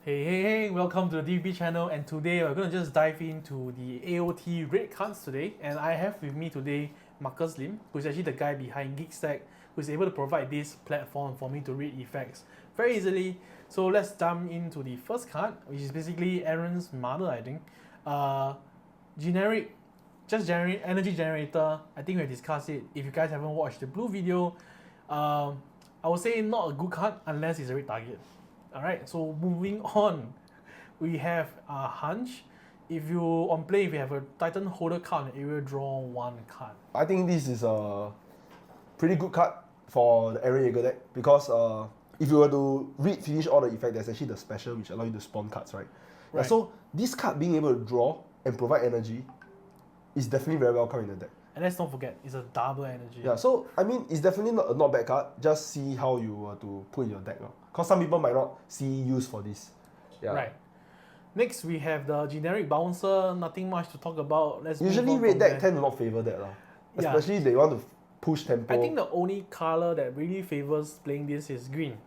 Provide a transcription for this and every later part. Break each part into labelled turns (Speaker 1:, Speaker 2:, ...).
Speaker 1: Hey, welcome to the DB channel, and today we're going to just dive into the AOT raid cards today. And I have with me today Marcus Lim, who's actually the guy behind Geekstack, who's able to provide this platform for me to read effects very easily. So let's jump into the first card, which is basically Aaron's mother, I think. Generic, just energy generator. I think we discussed it. If you guys haven't watched the blue video, I would say not a good card unless it's a raid target. Alright, so moving on, we have a hunch. If you on play, if you have a Titan holder card in the area, draw one card.
Speaker 2: I think this is a pretty good card for the Aaron Yeager deck because if you were to finish all the effects, there's actually the special which allow you to spawn cards, right?
Speaker 1: Right.
Speaker 2: So this card being able to draw and provide energy is definitely very welcome in the deck.
Speaker 1: And let's not forget, it's a double energy.
Speaker 2: Yeah, so I mean, it's definitely not bad card. Just see how you were to put in your deck. Because some people might not see use for this. Yeah.
Speaker 1: Right. Next, we have the generic bouncer. Nothing much to talk about. Let's
Speaker 2: usually raid deck tend to not favor that. Especially they want to push tempo.
Speaker 1: I think the only color that really favors playing this is green.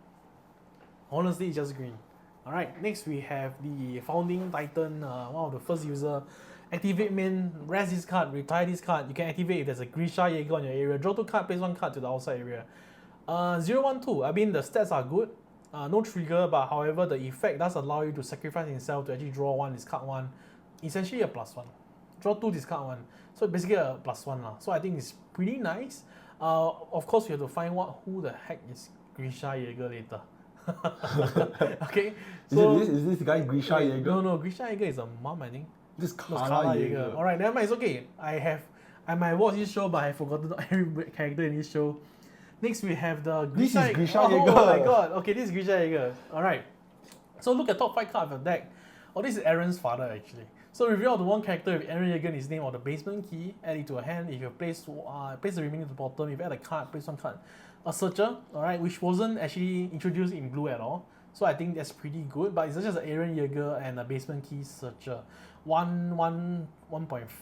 Speaker 1: Honestly, it's just green. Alright, next we have the Founding Titan, one of the first user. Activate main, rest this card, retire this card. You can activate if there's a Grisha Yeager on your area. Draw 2 cards, place 1 card to the outside area. 0-1-2, I mean the stats are good. No trigger, but however the effect does allow you to sacrifice himself to actually draw 1, discard 1. Essentially a +1. Draw 2, discard 1. So basically a +1 . So I think it's pretty nice. Of course we have to find who the heck is Grisha Yeager later. Okay. So
Speaker 2: is this guy Grisha Yeager?
Speaker 1: No, Grisha Yeager is a mom, I think.
Speaker 2: This
Speaker 1: Kala Yeager. Alright, never mind, it's okay. I might watch this show, but I forgot every character in this show. Next we have the Grisha Yeager. Oh my god, okay, this is Grisha Yeager. Alright. So look at top 5 card of your deck. Oh, this is Aaron's father actually. So reveal the one character with Aaron Yeager in his name or the basement key, add it to a hand. If you place the remaining to the bottom, if you add a card, place 1 card. A searcher, alright, which wasn't actually introduced in blue at all. So I think that's pretty good, but it's just an Aaron Yeager and a basement key searcher. 1.5.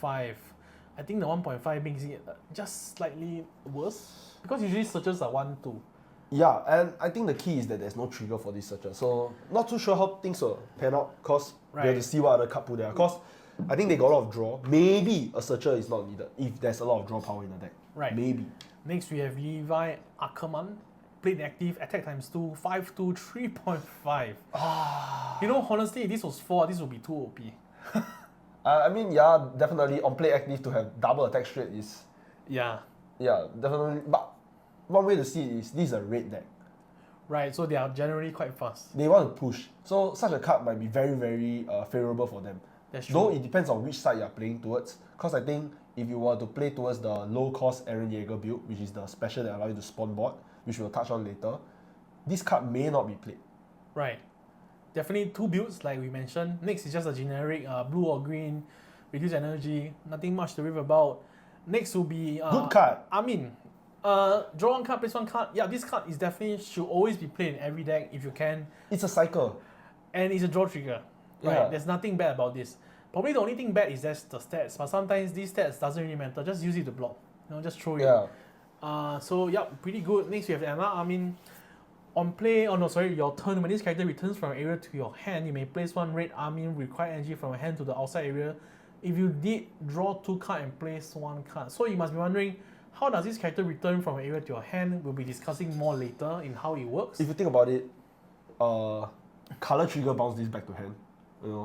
Speaker 1: I think the 1.5 makes it just slightly worse because usually searchers are 1-2.
Speaker 2: Yeah, and I think the key is that there's no trigger for this searcher. So not too sure how things will pan out because we have to see what other card put there. Because I think they got a lot of draw. Maybe a searcher is not needed if there's a lot of draw power in the deck.
Speaker 1: Right.
Speaker 2: Maybe.
Speaker 1: Next we have Levi Ackerman. Played active, attack ×2, 5-2, 3.5. You know, honestly, if this was 4, this would be too OP.
Speaker 2: I mean, yeah, definitely on play active to have double attack straight is...
Speaker 1: Yeah,
Speaker 2: definitely. But one way to see it is this is a raid deck.
Speaker 1: Right, so they are generally quite fast.
Speaker 2: They want to push. So such a card might be very, very favorable for them.
Speaker 1: That's true.
Speaker 2: Though it depends on which side you're playing towards. Because I think if you were to play towards the low-cost Aaron Yeager build, which is the special that allows you to spawn board, which we'll touch on later, this card may not be played.
Speaker 1: Right. Definitely 2 builds like we mentioned. Next is just a generic blue or green, reduce energy, nothing much to rave about. Next will be...
Speaker 2: good card.
Speaker 1: I mean, draw 1 card, place 1 card. Yeah, this card is definitely should always be played in every deck if you can.
Speaker 2: It's a cycle.
Speaker 1: And it's a draw trigger. Right, yeah. There's nothing bad about this. Probably the only thing bad is that's the stats, but sometimes these stats doesn't really matter. Just use it to block. Just throw it.
Speaker 2: Yeah.
Speaker 1: So yeah, pretty good. Next we have Anna. I mean, on play, your turn, when this character returns from an area to your hand, you may place 1 red Armin required energy from a hand to the outside area. If you did, draw 2 cards and place 1 card. So you must be wondering, how does this character return from an area to your hand? We'll be discussing more later in how it works.
Speaker 2: If you think about it, color trigger bounce this back to hand.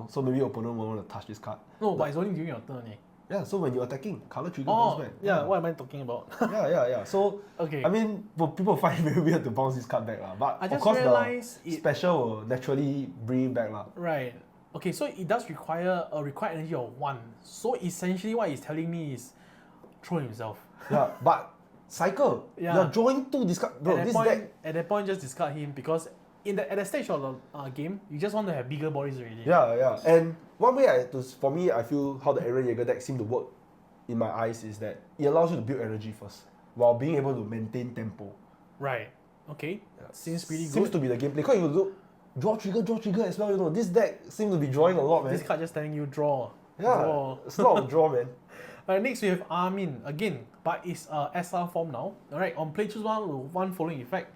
Speaker 2: So maybe your opponent won't want to touch this card.
Speaker 1: No, but it's only during your turn.
Speaker 2: Yeah, so when you're attacking, color trigger bounce back.
Speaker 1: Yeah, what am I talking about?
Speaker 2: Yeah. So,
Speaker 1: okay.
Speaker 2: I mean, people find it very weird to bounce this card back. But
Speaker 1: I just
Speaker 2: of course,
Speaker 1: realized
Speaker 2: the special will naturally bring it back.
Speaker 1: Right. Okay, so it does require a required energy of 1. So essentially what he's telling me is throw himself.
Speaker 2: Yeah, but cycle.
Speaker 1: Yeah.
Speaker 2: You're drawing 2 discard. Bro,
Speaker 1: at that point, just discard him because at the stage of the game, you just want to have bigger bodies already.
Speaker 2: Yeah. And one way for me, I feel how the Aaron Yeager deck seems to work in my eyes is that it allows you to build energy first while being able to maintain tempo.
Speaker 1: Right. Okay. Yeah. Seems pretty good.
Speaker 2: Seems to be the gameplay. Because you look, draw trigger as well. This deck seems to be drawing a lot, man.
Speaker 1: This card just telling you draw.
Speaker 2: Yeah.
Speaker 1: Draw.
Speaker 2: It's a lot of draw, man.
Speaker 1: Alright, next we have Armin again, but it's SR form now. Alright, on play choose one following effect.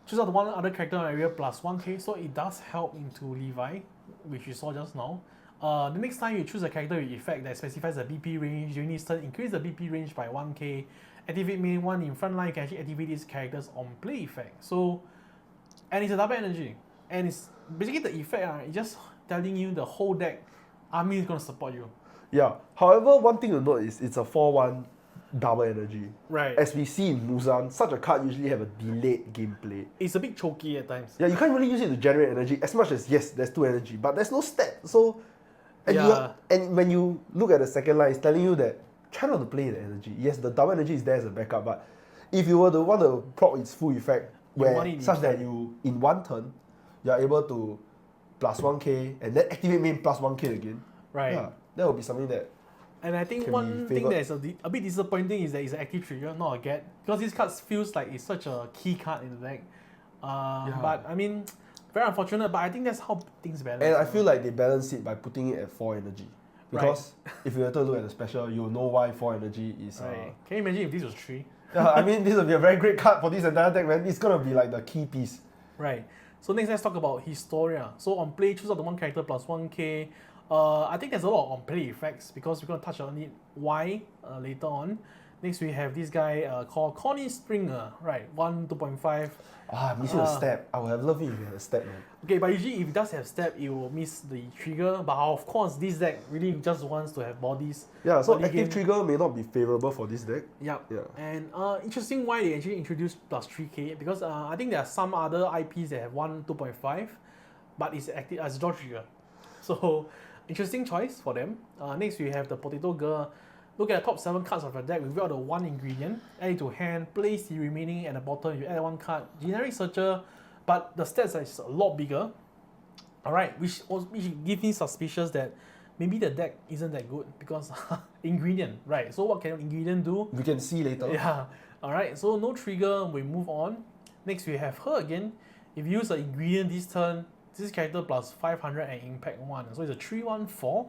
Speaker 1: choose out one other character on area plus 1k, so it does help into Levi, which you saw just now. The next time you choose a character with effect that specifies the BP range during this turn, increase the BP range by 1k, activate main 1 in front line, you can actually activate these characters on play effect. So, and it's a double energy. And it's basically the effect, it's just telling you the whole deck army is going to support you.
Speaker 2: Yeah. However, one thing to note is it's a 4-1 double energy.
Speaker 1: Right.
Speaker 2: As we see in Muzan, such a card usually have a delayed gameplay.
Speaker 1: It's a bit choky at times.
Speaker 2: Yeah, you can't really use it to generate energy as much as, yes, there's 2 energy, but there's no stat. So, and when you look at the second line, it's telling you that try not to play the energy. Yes, the double energy is there as a backup, but if you were to want to proc its full effect, such that you, in one turn, you're able to plus 1k and then activate main plus 1k again.
Speaker 1: Right.
Speaker 2: Yeah, that would be something that.
Speaker 1: And I think one thing that's a bit disappointing is that it's an active trigger, not a get. Because this card feels like it's such a key card in the deck. But I mean, very unfortunate, but I think that's how things balance.
Speaker 2: And I feel like they balance it by putting it at 4 energy. Because if you were to look at the special, you'll know why 4 energy is.
Speaker 1: Right. Can you imagine if this was 3?
Speaker 2: Yeah, I mean, this would be a very great card for this entire deck, man. It's gonna be like the key piece.
Speaker 1: Right. So next, let's talk about Historia. So on play, choose out the one character plus 1k. I think there's a lot of on play effects because we're gonna touch on it why later on. Next, we have this guy called Connie Springer. Right, 2.5.
Speaker 2: I'm missing a step. I would have loved it if you had a step, man.
Speaker 1: Okay, but usually if it does have step, it will miss the trigger. But of course, this deck really just wants to have bodies.
Speaker 2: Yeah, so active trigger may not be favorable for this deck.
Speaker 1: Yep. Yeah. And interesting why they actually introduced plus 3k because I think there are some other IPs that have 2.5, but it's active as draw trigger. So interesting choice for them. Next we have the Potato Girl. Look at the top 7 cards of your deck, reveal the 1 ingredient, add it to hand, place the remaining at the bottom, you add 1 card, generic searcher, but the stats are a lot bigger. Alright, which gives me suspicious that maybe the deck isn't that good because ingredient, right? So what can ingredient do?
Speaker 2: We can see later.
Speaker 1: Yeah. Alright, so no trigger, we move on. Next we have her again. If you use the ingredient this turn, this character plus 500 and impact 1. So it's a 3/1/4.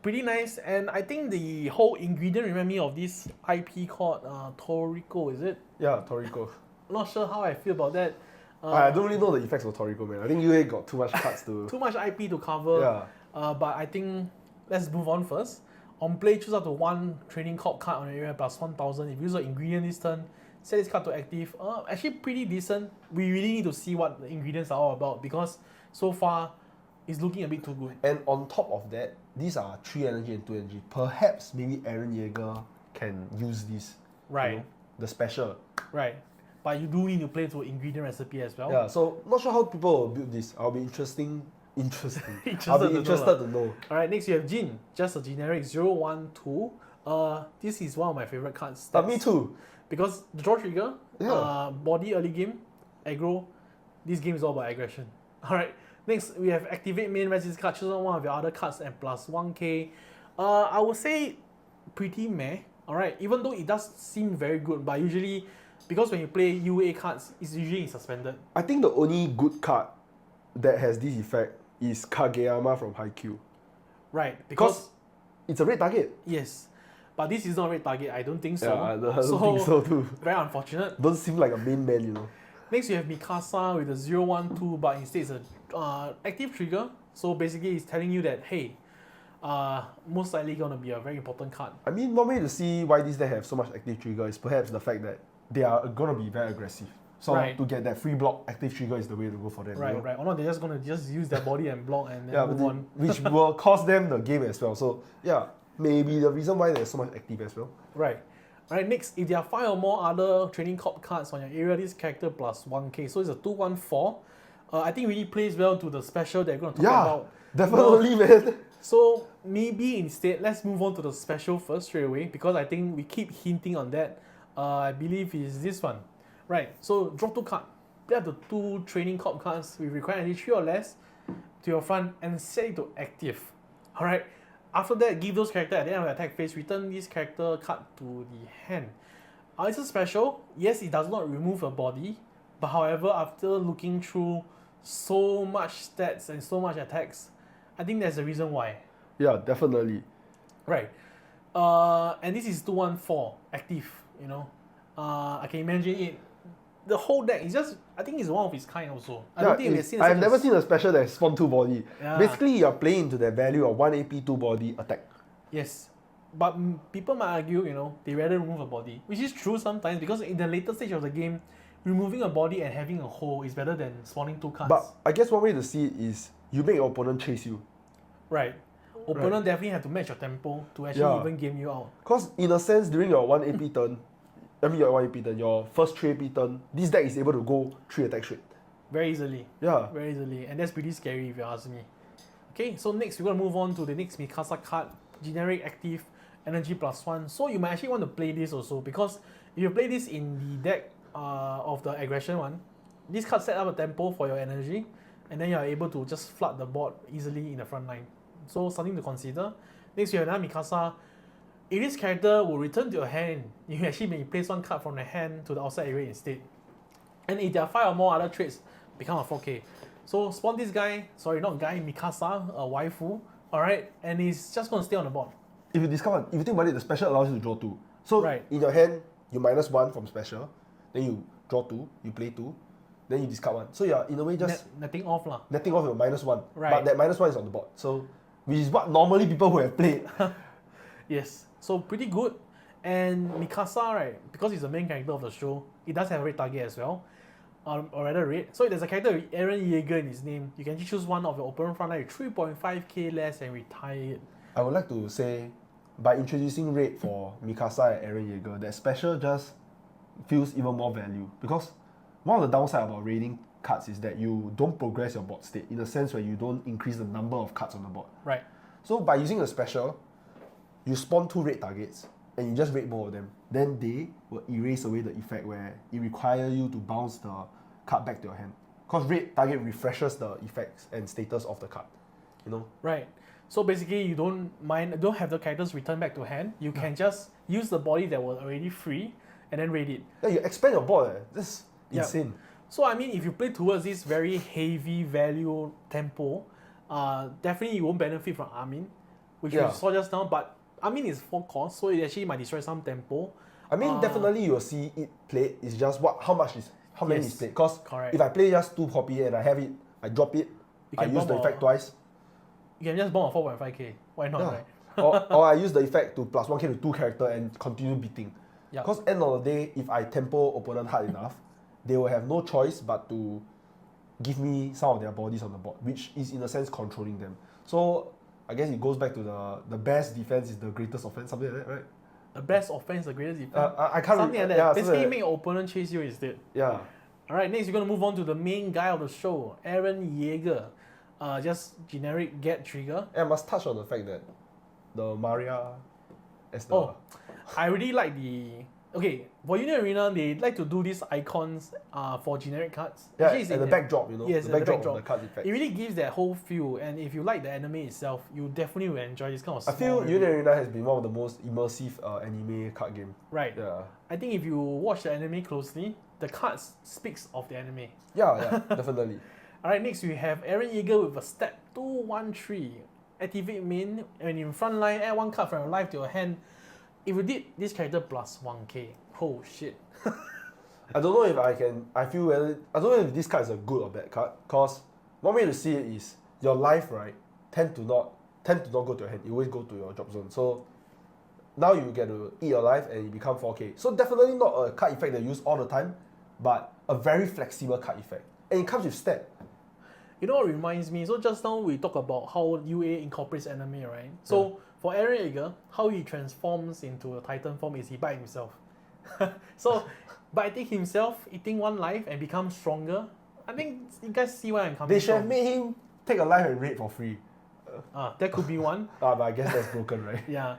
Speaker 1: Pretty nice, and I think the whole ingredient remind me of this IP called Toriko, is it?
Speaker 2: Yeah, Toriko.
Speaker 1: Not sure how I feel about that.
Speaker 2: I don't really know the effects of Toriko, man. I think UA got too much cards to...
Speaker 1: Too much IP to cover.
Speaker 2: Yeah.
Speaker 1: But I think let's move on first. On play, choose out to 1 training corp card on area plus 1000. If you use the ingredient this turn, set this card to active. Actually pretty decent. We really need to see what the ingredients are all about because so far it's looking a bit too good.
Speaker 2: And on top of that, these are 3 energy and 2 energy. Perhaps maybe Eren Yeager can use this.
Speaker 1: Right.
Speaker 2: You know, the special.
Speaker 1: Right. But you do need to play to ingredient recipe as well.
Speaker 2: Yeah, so not sure how people will build this. I'll be interested to know.
Speaker 1: Alright, next you have Jin. Just a generic 0/1/2. This is one of my favorite cards.
Speaker 2: Me too.
Speaker 1: Because the draw trigger, body early game, aggro. This game is all about aggression. Alright. Next, we have activate main resist card, choose one of your other cards and plus 1k. I would say pretty meh. Alright, even though it does seem very good, but usually, because when you play UA cards, it's usually suspended.
Speaker 2: I think the only good card that has this effect is Kageyama from Haikyuu.
Speaker 1: Right, because
Speaker 2: it's a red target.
Speaker 1: Yes, but this is not a red target, I don't think so.
Speaker 2: Yeah, I don't think so too.
Speaker 1: Very unfortunate.
Speaker 2: Don't seem like a main man, you know.
Speaker 1: Next, you have Mikasa with a 0/1/2, but instead it's a active trigger. So basically, it's telling you that, hey, most likely gonna be a very important card.
Speaker 2: I mean, one way to see why this deck have so much active trigger is perhaps the fact that they are gonna be very aggressive. So to get that free block, active trigger is the way to go for them.
Speaker 1: Right,
Speaker 2: you know?
Speaker 1: right. Or not, they're just gonna use their body and block and then move on.
Speaker 2: Which will cost them the game as well. So yeah, maybe the reason why there's so much active as well.
Speaker 1: Right. Alright, next, if there are 5 or more other training corp cards on your area, this character plus 1k. So it's a 2/1/4. I think really plays well to the special that we're going to talk about.
Speaker 2: Definitely, man.
Speaker 1: So maybe instead, let's move on to the special first straight away because I think we keep hinting on that. I believe is this one. Right, so draw 2 cards. Play up to 2 training corp cards with required energy 3 or less to your front and set it to active. Alright. After that, give those characters at the end of the attack phase, return this character card to the hand. It's a special. Yes, it does not remove a body, but however, after looking through so much stats and so much attacks, I think there's a reason why.
Speaker 2: Yeah, definitely.
Speaker 1: Right. And this is 2/1/4 active, you know. I can imagine it. The whole deck is just I think it's one of its kind also. I don't think we've seen
Speaker 2: I've never seen a special that spawn 2 body.
Speaker 1: Yeah.
Speaker 2: Basically, you're playing into the value of 1 AP 2 body attack.
Speaker 1: Yes. But people might argue, they rather remove a body, which is true sometimes because in the later stage of the game, removing a body and having a hole is better than spawning 2 cards.
Speaker 2: But I guess one way to see it is you make your opponent chase you.
Speaker 1: Right. Opponent definitely have to match your tempo to actually even game you out.
Speaker 2: Because in a sense, during your 1 AP turn, your 1 AP turn, your first 3 AP turn, this deck is able to go 3 attacks straight.
Speaker 1: Very easily.
Speaker 2: Yeah.
Speaker 1: Very easily. And that's pretty scary if you ask me. Okay, so next we're going to move on to the next Mikasa card, generic active, energy +1. So you might actually want to play this also because if you play this in the deck of the aggression one, this card set up a tempo for your energy and then you are able to just flood the board easily in the front line. So something to consider. Next you have another Mikasa. If this character will return to your hand, you actually may place 1 card from the hand to the outside area instead. And if there are 5 or more other traits, become a 4K. So spawn this guy, sorry not guy, Mikasa, a waifu, alright, and he's just going to stay on the board.
Speaker 2: If you discard, if you think about it, the special allows you to draw 2. So in your hand, you -1 from special, then you draw 2, you play 2, then you discard 1. So you're in a way just
Speaker 1: netting off lah.
Speaker 2: Netting off your -1.
Speaker 1: Right.
Speaker 2: But that -1 is on the board. So which is what normally people who have played.
Speaker 1: Yes, so pretty good. And Mikasa, right, because he's the main character of the show, it does have a red target as well. Or rather red. So if there's a character with Eren Yeager in his name, you can choose one of your opponent front line with 3.5k less and retire it.
Speaker 2: I would like to say, by introducing red for Mikasa and Eren Yeager, that special just feels even more value. Because one of the downside about raiding cards is that you don't progress your board state in a sense where you don't increase the number of cards on the board.
Speaker 1: Right.
Speaker 2: So by using the special, you spawn 2 red targets and you just raid both of them. Then they will erase away the effect where it requires you to bounce the card back to your hand. Because red target refreshes the effects and status of the card.
Speaker 1: Right. So basically you don't have the characters return back to hand. You can just use the body that was already free and then raid it.
Speaker 2: Yeah, you expand your board. That's insane.
Speaker 1: So I mean, if you play towards this very heavy value tempo, definitely you won't benefit from Armin, which we saw just now. But Armin is 4 cost, so it actually might destroy some tempo.
Speaker 2: I mean, definitely you'll see it played. It's just how many is played. Because if I play just 2 copy and I have it, I drop it, I use the effect twice.
Speaker 1: You can just bomb a 4.5k. Why not, right?
Speaker 2: or I use the effect to +1k to 2 character and continue beating. Because end of the day, if I tempo opponent hard enough, they will have no choice but to give me some of their bodies on the board, which is in a sense controlling them. So I guess it goes back to the best defense is the greatest offense, something like that, right?
Speaker 1: The best offense, the greatest defense.
Speaker 2: I can't
Speaker 1: something like that.
Speaker 2: Yeah,
Speaker 1: basically, make your opponent chase you instead.
Speaker 2: Yeah.
Speaker 1: All right. Next, we're gonna move on to the main guy of the show, Eren Yeager. Just generic get trigger.
Speaker 2: And I must touch on the fact that the Maria as the
Speaker 1: I really like the for Union Arena they like to do these icons for generic cards.
Speaker 2: Yeah, and the backdrop,
Speaker 1: Yes,
Speaker 2: the backdrop of the card effect.
Speaker 1: It really gives that whole feel, and if you like the anime itself, you definitely will enjoy this kind of.
Speaker 2: I feel Union Arena has been one of the most immersive anime card game.
Speaker 1: Right.
Speaker 2: Yeah.
Speaker 1: I think if you watch the anime closely, the cards speaks of the anime.
Speaker 2: Yeah, definitely.
Speaker 1: Alright, next we have Eren Yeager with a step 2-1-3. Activate main, and in front line, add 1 card from your life to your hand. If you did this character +1k, oh shit.
Speaker 2: I don't know if I don't know if this card is a good or bad card, because one way to see it is your life, right, tend to not go to your hand. You always go to your drop zone. So now you get to eat your life and you become 4k. So definitely not a card effect that you use all the time, but a very flexible card effect. And it comes with step.
Speaker 1: You know what reminds me? So just now we talked about how UA incorporates anime, right? So for Eren Yeager, how he transforms into a Titan form is he bites himself. So biting himself, eating 1 life and become stronger. I think you guys see where I'm coming from.
Speaker 2: They should have made him take a life and raid for free.
Speaker 1: That could be one.
Speaker 2: But I guess that's broken, right?
Speaker 1: Yeah.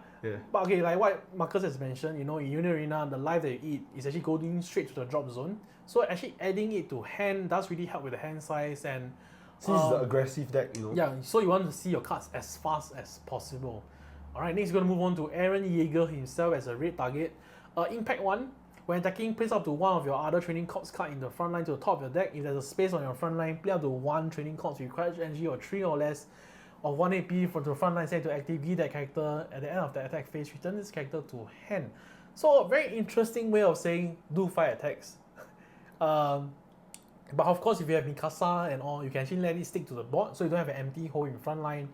Speaker 1: But okay, like what Marcus has mentioned, in Union Arena, the life that you eat is actually going straight to the drop zone. So actually adding it to hand does really help with the hand size and
Speaker 2: since it's the aggressive deck,
Speaker 1: Yeah, so you want to see your cards as fast as possible. Alright, next we're going to move on to Eren Yeager himself as a red target. Impact 1, when attacking, place up to 1 of your other training corps card in the front line to the top of your deck. If there's a space on your front line, play up to 1 training corps requires energy or 3 or less of 1 AP from the front line set to active. Give that character at the end of the attack phase, return this character to hand. So a very interesting way of saying do 5 attacks. But of course, if you have Mikasa and all, you can actually let it stick to the board, so you don't have an empty hole in front line.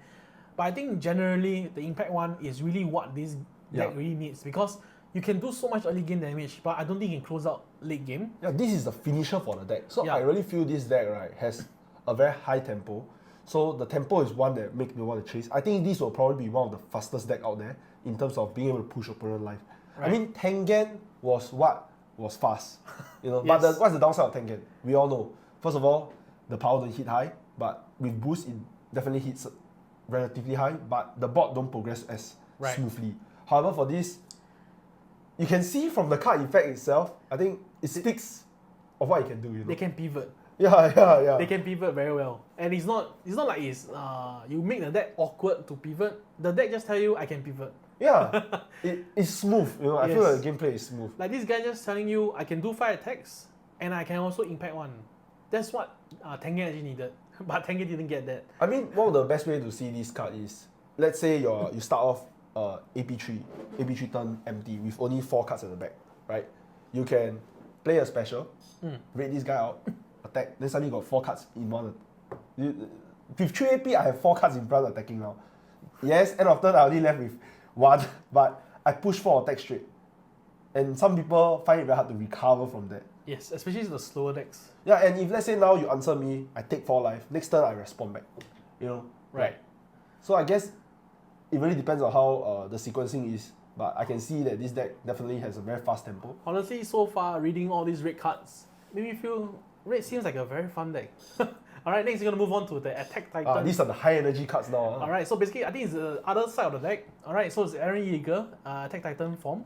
Speaker 1: But I think generally, the impact one is really what this deck really needs, because you can do so much early game damage, but I don't think you can close out late game.
Speaker 2: Yeah, this is the finisher for the deck. So I really feel this deck, right, has a very high tempo. So the tempo is one that makes me want to chase. I think this will probably be one of the fastest deck out there in terms of being able to push opponent life. Right. I mean, Tengen was what was fast, you know. But what's the downside of Tengen? We all know. First of all, the power don't hit high, but with boost it definitely hits relatively high. But the board don't progress as smoothly. However, for this, you can see from the card effect itself, I think it speaks of what it can do. You know?
Speaker 1: They can pivot.
Speaker 2: Yeah.
Speaker 1: They can pivot very well, and it's not like you make the deck awkward to pivot. The deck just tell you I can pivot.
Speaker 2: Yeah, it's smooth. You know, I feel like the gameplay is smooth.
Speaker 1: Like this guy just telling you I can do 5 attacks and I can also impact 1. That's what Tengen actually needed, but Tengen didn't get that.
Speaker 2: I mean, one of the best way to see this card is, let's say you start off AP3 turn empty with only 4 cards at the back, right? You can play a special, raid this guy out, attack, then suddenly you got 4 cards in one. With 3 AP, I have 4 cards in front attacking now. Yes, end of turn I only left with 1, but I push 4 attack straight. And some people find it very hard to recover from that.
Speaker 1: Yes, especially the slower decks.
Speaker 2: Yeah, and if let's say now you answer me, I take 4 life, next turn I respond back. You know?
Speaker 1: Right.
Speaker 2: So I guess it really depends on how the sequencing is, but I can see that this deck definitely has a very fast tempo.
Speaker 1: Honestly, so far, reading all these red cards made me feel red seems like a very fun deck. Alright, next we're going to move on to the Attack Titan.
Speaker 2: These are the high energy cards now.
Speaker 1: Alright, so basically, I think it's the other side of the deck. Alright, so it's Eren Yeager, Attack Titan form.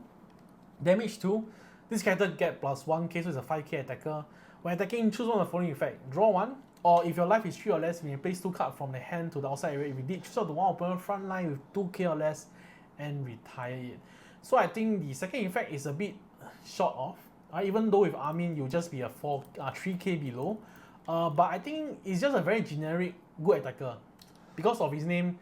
Speaker 1: Damage 2. This character get +1k, so it's a 5k attacker. When attacking, choose one of the following effect. Draw 1, or if your life is 3 or less, you may place 2 cards from the hand to the outside area. If you did, choose out the one opponent front line with 2k or less and retire it. So I think the second effect is a bit short off. Even though with Armin, you'll just be a 3k below. But I think it's just a very generic good attacker because of his name,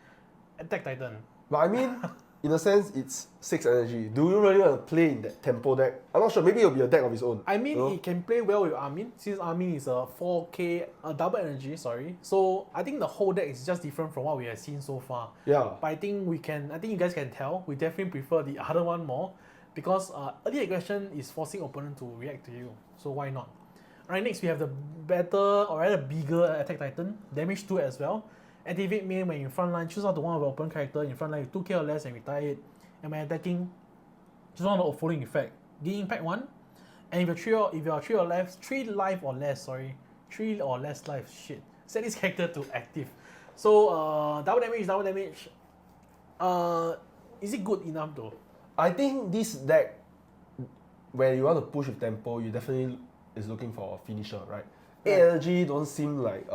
Speaker 1: Attack Titan.
Speaker 2: But I mean, in a sense, it's 6 energy. Do you really want to play in that tempo deck? I'm not sure. Maybe it'll be a deck of its own.
Speaker 1: I mean, it can play well with Armin since Armin is a 4k double energy. Sorry. So I think the whole deck is just different from what we have seen so far.
Speaker 2: Yeah.
Speaker 1: But I think you guys can tell. We definitely prefer the other one more because early aggression is forcing opponent to react to you. So why not? Alright, next we have the better or rather bigger Attack Titan, damage 2 as well. Activate main when in front line, choose out the one of the opponent character in front line with 2k or less and retire it. And when attacking, choose one of the following effect. Gain impact 1. And if you're 3 or less, 3 life or less, 3 or less life, shit. Set this character to active. So double damage. Is it good enough though?
Speaker 2: I think this deck, when you want to push with tempo, you definitely is looking for a finisher, right? 8 energy don't seem like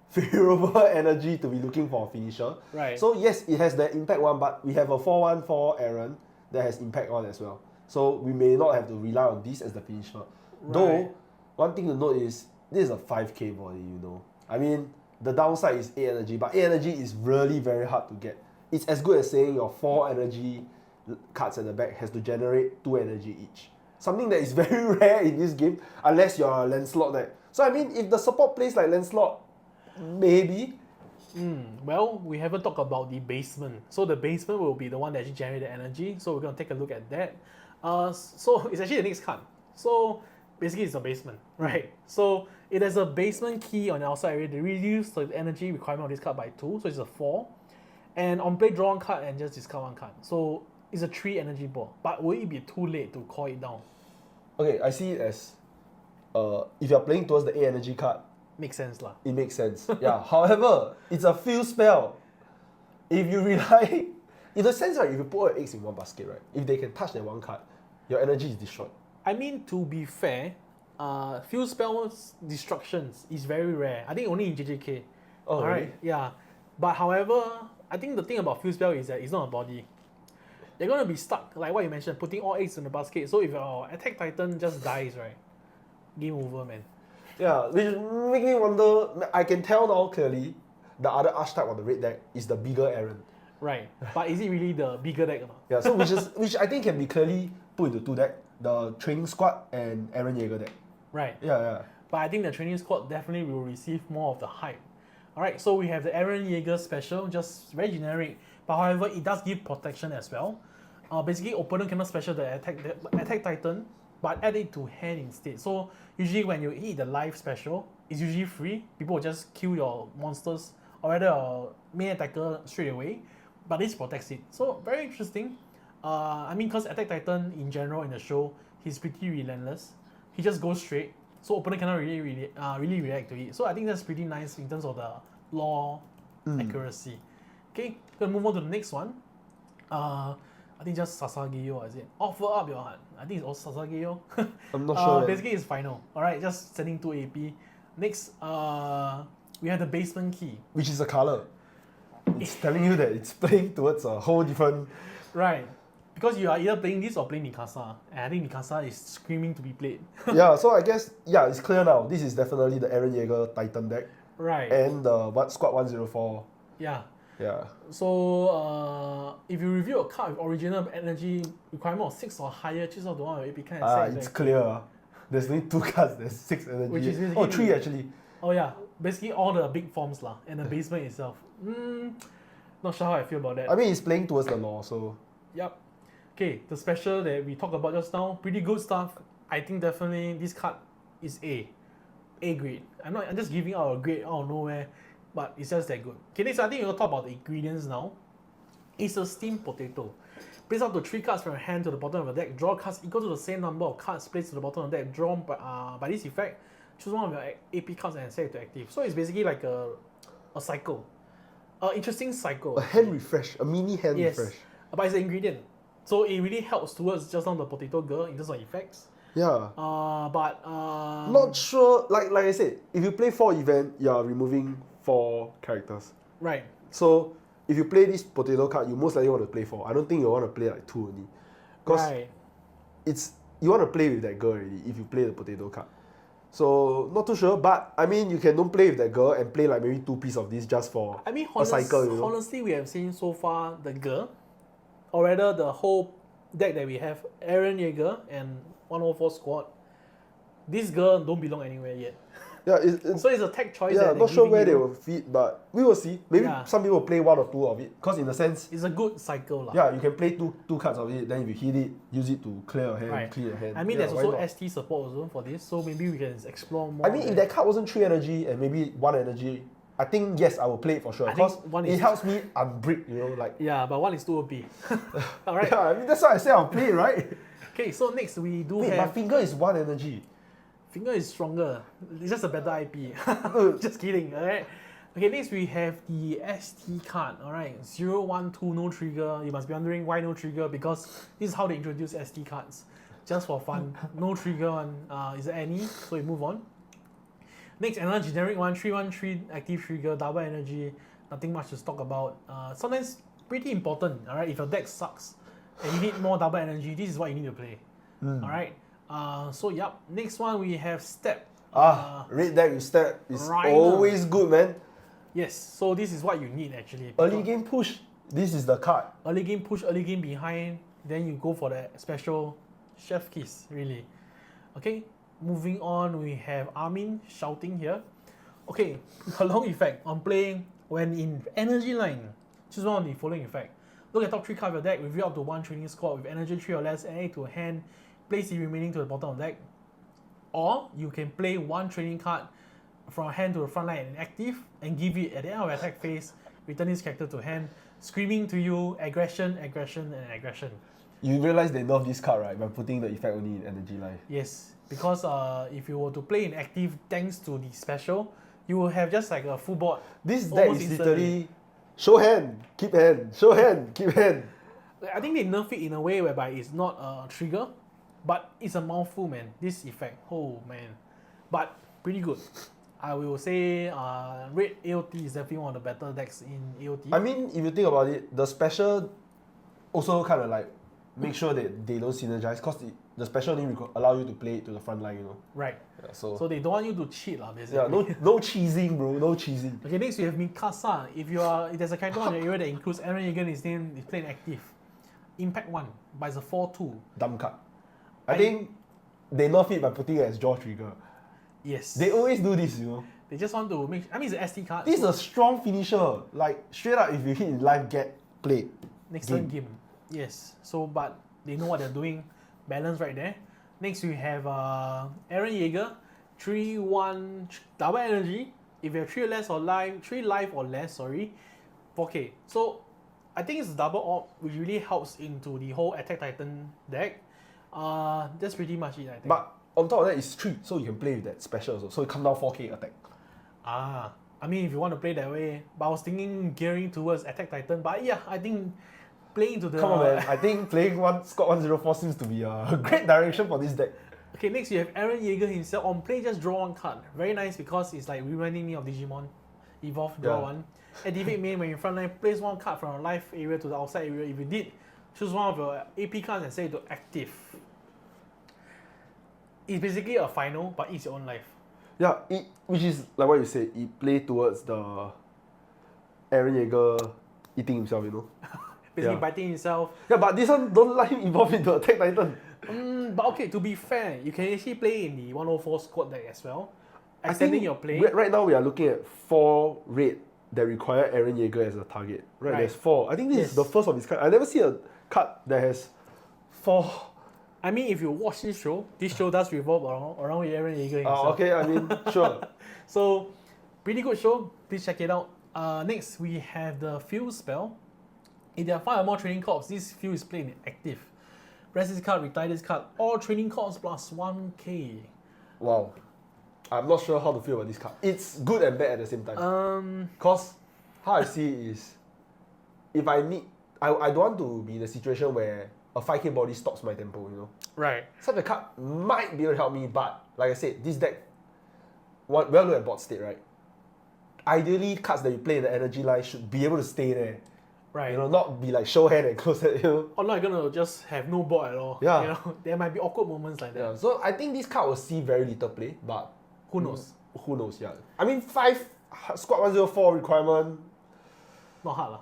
Speaker 2: favorable energy to be looking for a finisher.
Speaker 1: Right.
Speaker 2: So yes, it has the impact 1, but we have a 4/1 for Eren that has impact 1 as well. So we may not have to rely on this as the finisher. Right. Though, one thing to note is, this is a 5k body, you know. I mean, the downside is 8 energy, but 8 energy is really very hard to get. It's as good as saying your 4 energy cards at the back has to generate 2 energy each. Something that is very rare in this game, unless you're a Lancelot deck. So I mean, if the support plays like Lancelot, maybe.
Speaker 1: Well, we haven't talked about the basement. So the basement will be the one that actually generates the energy. So we're going to take a look at that. So it's actually the next card. So basically it's a basement, right? So it has a basement key on the outside area. They reduce the energy requirement of this card by 2, so it's a 4. And on play, draw 1 card and just discard 1 card. So it's a 3 energy ball. But will it be too late to call it down?
Speaker 2: Okay, I see it as if you're playing towards the 8 energy card,
Speaker 1: makes sense lah.
Speaker 2: It makes sense. Yeah. However, it's a field spell. If you rely, in the sense, right, if you put all your eggs in one basket, right, if they can touch that 1 card, your energy is destroyed.
Speaker 1: I mean, to be fair, field spells destructions is very rare. I think only in JJK.
Speaker 2: Oh,
Speaker 1: alright,
Speaker 2: really?
Speaker 1: yeah. But however, I think the thing about field spell is that it's not a body. You're gonna be stuck, like what you mentioned, putting all eggs in the basket. So if your Attack Titan just dies, right, game over, man.
Speaker 2: Yeah, which makes me wonder. I can tell now clearly, the other archetype on the red deck is the bigger Eren.
Speaker 1: Right, but is it really the bigger deck or not?
Speaker 2: Yeah, so which I think can be clearly put into 2 decks: the Training Squad and Eren Yeager deck.
Speaker 1: Right.
Speaker 2: Yeah.
Speaker 1: but I think the training squad definitely will receive more of the hype. Alright, so we have the Eren Yeager special, just very generic, but however, it does give protection as well. Basically, opponent cannot special the attack Titan, but add it to hand instead. So usually when you hit the life special, it's usually free. People will just kill your monsters or rather your main attacker straight away, but this protects it. So very interesting. I mean, because attack Titan in general in the show, he's pretty relentless. He just goes straight, so opponent cannot really react to it. So I think that's pretty nice in terms of the lore accuracy. Okay, gonna move on to the next one. I think just Sasageyo, is it? Offer up your hand. I think it's also Sasageyo.
Speaker 2: I'm not sure.
Speaker 1: Basically, it's final. Alright, just sending 2 AP. Next, we have the basement key.
Speaker 2: Which is a color. It's telling you that it's playing towards a whole different...
Speaker 1: Right. Because you are either playing this or playing Mikasa. And I think Mikasa is screaming to be played.
Speaker 2: Yeah, so I guess, yeah, it's clear now. This is definitely the Eren Yeager Titan deck.
Speaker 1: Right.
Speaker 2: And the Squad 104.
Speaker 1: Yeah.
Speaker 2: Yeah.
Speaker 1: So, if you review a card with original energy requirement of 6 or higher, choose out the one with AP kind of
Speaker 2: It's clear. There's only 2 cards, there's 6 energy.
Speaker 1: Which is basically
Speaker 2: 3 actually.
Speaker 1: Oh yeah, basically all the big forms lah, and the basement itself. Not sure how I feel about that.
Speaker 2: I mean, it's playing towards the law, so...
Speaker 1: Yep. Okay, the special that we talked about just now, pretty good stuff. I think definitely this card is A grade. I'm just giving out a grade out of nowhere, but it's just that good. Okay, next I think we'll talk about the ingredients now. It's a steamed potato. Place up to 3 cards from your hand to the bottom of the deck. Draw cards equal to the same number of cards placed to the bottom of the deck drawn by this effect. Choose one of your AP cards and set it to active. So it's basically like a cycle. Interesting cycle.
Speaker 2: A hand refresh, a mini hand refresh.
Speaker 1: But it's an ingredient. So it really helps towards just on the potato girl in terms of effects.
Speaker 2: Yeah.
Speaker 1: Not
Speaker 2: sure, like I said, if you play 4 event, you're removing 4 characters.
Speaker 1: Right.
Speaker 2: So if you play this potato card, you most likely want to play 4. I don't think you want to play like 2 only. Because you want to play with that girl already if you play the potato card. So not too sure, but I mean you can don't play with that girl and play like maybe 2 pieces of this just for a cycle. You know?
Speaker 1: Honestly, we have seen so far the girl, or rather the whole deck that we have, Eren Yeager and 104 squad. This girl don't belong anywhere yet.
Speaker 2: Yeah,
Speaker 1: so it's a tech choice.
Speaker 2: Yeah, not sure where they will fit, but we will see. Maybe some people will play 1 or 2 of it, because in a sense,
Speaker 1: it's a good cycle.
Speaker 2: Yeah, you can play two cards of it, then if you hit it, use it to clear your hand, clear your hand.
Speaker 1: I mean, there's also ST support also for this, so maybe we can explore more.
Speaker 2: I mean, if that card wasn't 3 energy and maybe 1 energy, I think yes, I will play it for sure, because it helps me unbrick, you know, like...
Speaker 1: Yeah, but 1 is too OP. Alright.
Speaker 2: Yeah, I mean, that's why I say I'll play it, right?
Speaker 1: Okay, so next we do have...
Speaker 2: my finger is 1 energy.
Speaker 1: Finger is stronger. It's just a better IP. Just kidding, alright? Okay, next we have the ST card, alright? 012, no trigger. You must be wondering why no trigger, because this is how they introduce ST cards. Just for fun. No trigger one. Is there any? So we move on. Next, another generic one, 313 active trigger, double energy. Nothing much to talk about. Sometimes pretty important, alright? If your deck sucks and you need more double energy, this is what you need to play. Alright? So yep, next one we have Step.
Speaker 2: Red deck with Step is always good, man.
Speaker 1: Yes, so this is what you need actually.
Speaker 2: Early game push, this is the card.
Speaker 1: Early game push, early game behind, then you go for the special chef kiss, really. Okay, moving on, we have Armin shouting here. Okay, a long effect on playing when in energy line. Choose one of the following effect. Look at top 3 cards of your deck, review up to 1 training squad with energy 3 or less, and add to hand. Place the remaining to the bottom of the deck. Or you can play 1 training card from hand to the front line and active, and give it at the end of your attack phase, return this character to hand, screaming to you aggression, aggression, and aggression.
Speaker 2: You realize they nerfed this card, right? By putting the effect only in energy line.
Speaker 1: Yes, because if you were to play in active thanks to the special, you will have just like a full board.
Speaker 2: This deck is literally show hand, keep hand, show hand, keep hand.
Speaker 1: I think they nerf it in a way whereby it's not a trigger, but it's a mouthful, man, this effect. Oh, man. But pretty good. I will say Red AOT is definitely one of the better decks in AOT.
Speaker 2: I mean, if you think about it, the special also kind of like make sure that they don't synergize, because the special only allow you to play it to the front line, you know.
Speaker 1: Right.
Speaker 2: Yeah, so
Speaker 1: they don't want you to cheat, basically.
Speaker 2: Yeah, no cheesing, bro. No cheesing.
Speaker 1: Okay, next we have Mikasa. If there's a character on your area that includes Eren Yeager in his name, is playing active. Impact 1, but it's a 4/2.
Speaker 2: Dumb card. I think they nerf it by putting it as jaw trigger.
Speaker 1: Yes.
Speaker 2: They always do this, you know.
Speaker 1: They just want to make. I mean, it's an ST card.
Speaker 2: This is a strong finisher. Like straight up, if you hit in live, get played.
Speaker 1: Next turn game. Yes. So, but they know what they're doing. Balance right there. Next we have Aaron Yeager, 3/1 double energy. If you have 3 life or less, sorry, 4K. So I think it's double op, which really helps into the whole Attack Titan deck. That's pretty much it, I think.
Speaker 2: But on top of that, it's 3, so you can play with that special also. So it come down 4K attack.
Speaker 1: I mean, if you want to play that way, but I was thinking gearing towards Attack Titan. But yeah, I think playing to the.
Speaker 2: Come on, man. I think playing Squad 104 seems to be a great direction for this deck.
Speaker 1: Okay, next you have Aaron Yeager himself. On play, just draw 1 card. Very nice because it's like reminding me of Digimon. Evolve, draw 1. Activate main when you frontline, place 1 card from your life area to the outside area. If you did, choose one of your AP cards and set it to active. It's basically a final, but it's your own life.
Speaker 2: Yeah, which is like what you said, it play towards the Aaron Yeager eating himself, you know.
Speaker 1: Basically biting himself.
Speaker 2: Yeah, but this one don't let him evolve into Attack Titan.
Speaker 1: But okay, to be fair, you can actually play in the 104 squad deck as well. Extending your play.
Speaker 2: Right now we are looking at 4 red that require Aaron Yeager as a target. Right, there's 4. I think this is the first of its kind. I never see a card that has 4.
Speaker 1: I mean, if you watch this show does revolve around Aaron Yeager himself.
Speaker 2: Okay, I mean, sure.
Speaker 1: So, pretty good show. Please check it out. Next, we have the Fuse spell. If there are 5 or more training corps, this Fuse is played in active. Press this card, retire this card. All training corps plus 1K.
Speaker 2: Wow. I'm not sure how to feel about this card. It's good and bad at the same time. Cause how I see it is, if I don't want to be in a situation where a 5K body stops my tempo, you know.
Speaker 1: Right.
Speaker 2: Such a card might be able to help me, but like I said, this deck, well look at board state, right? Ideally, cards that you play in the energy line should be able to stay there.
Speaker 1: Right.
Speaker 2: You know, not be like show hand and close it, you know.
Speaker 1: Or not gonna just have no board at all.
Speaker 2: Yeah.
Speaker 1: You know, there might be awkward moments like that.
Speaker 2: Yeah. So I think this card will see very little play, but
Speaker 1: who knows?
Speaker 2: Who knows, yeah. I mean, 5 Squad 104 requirement.
Speaker 1: Not hard lah.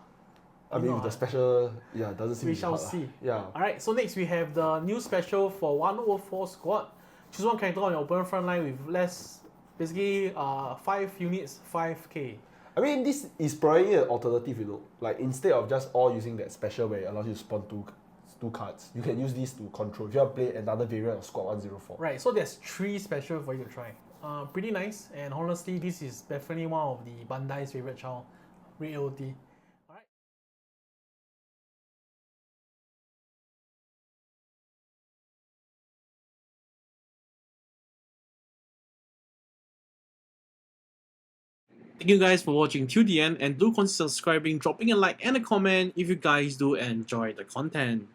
Speaker 2: I mean, with the special, yeah, doesn't seem
Speaker 1: we
Speaker 2: to be
Speaker 1: shall
Speaker 2: hard
Speaker 1: see.
Speaker 2: Yeah.
Speaker 1: Alright, so next we have the new special for 104 squad. Choose 1 character on your opponent front line with less, basically 5 units, 5K.
Speaker 2: I mean, this is probably an alternative, you know. Like, instead of just all using that special where it allows you to spawn two cards, you can use this to control. If you want to play another variant of Squad 104.
Speaker 1: Right, so there's 3 special for you to try. Pretty nice, and honestly, this is definitely one of the Bandai's favorite child, Red AOT. Alright. Thank you guys for watching till the end, and do consider subscribing, dropping a like and a comment if you guys do enjoy the content.